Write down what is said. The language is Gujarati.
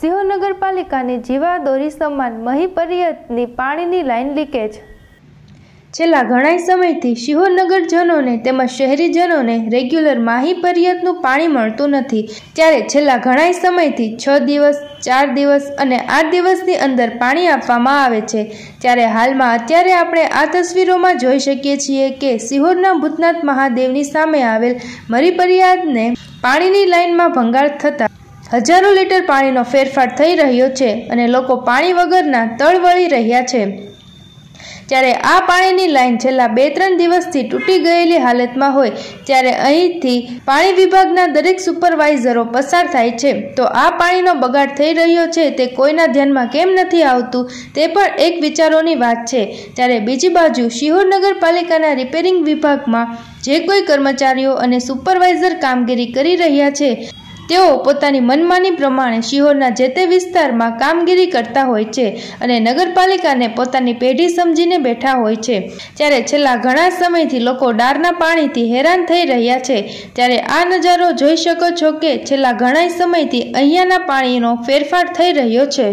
સિહોર નગરપાલિકાની જીવાદોરી સમાન મહી પર્યતની પાણીની લાઇન લીકેજ। છેલ્લા ઘણા સમયથી શિહોર નગરજનોને તેમજ શહેરીજનોને રેગ્યુલર માહી પર્યતનું પાણી મળતું નથી। ત્યારે છેલ્લા ઘણા સમયથી 6 દિવસ, 4 દિવસ અને 8 દિવસની અંદર પાણી આપવામાં આવે છે। ત્યારે હાલમાં અત્યારે આપણે આ તસવીરોમાં જોઈ શકીએ છીએ કે શિહોરના ભૂતનાથ મહાદેવની સામે આવેલ મરી પર્યતને પાણીની લાઇનમાં ભંગાર થતા હજારો લીટર પાણીનો ફેરફાર થઈ રહ્યો છે અને લોકો પાણી વગરના તળવળી રહ્યા છે। ત્યારે આ પાણીની લાઇન છેલ્લા 2-3 દિવસથી તૂટી ગયેલી હાલતમાં હોય ત્યારે અહીંથી પાણી વિભાગના દરેક સુપરવાઇઝરો પસાર થાય છે તો આ પાણીનો બગાડ થઈ રહ્યો છે તે કોઈના ધ્યાનમાં કેમ નથી આવતું તે પણ એક વિચારોની વાત છે। ત્યારે બીજી બાજુ શિહોર નગરપાલિકાના રિપેરિંગ વિભાગમાં જે કોઈ કર્મચારીઓ અને સુપરવાઇઝર કામગીરી કરી રહ્યા છે તેઓ પોતાની મનમાની પ્રમાણે શિહોરના જે તે વિસ્તારમાં કામગીરી કરતા હોય છે અને નગરપાલિકાને પોતાની પેઢી સમજીને બેઠા હોય છે। ત્યારે છેલ્લા ઘણા સમયથી લોકો ડારના પાણીથી હેરાન થઈ રહ્યા છે। ત્યારે આ નજારો જોઈ શકો છો કે છેલ્લા ઘણા સમયથી અહીંયાના પાણીનો ફેરફાર થઈ રહ્યો છે।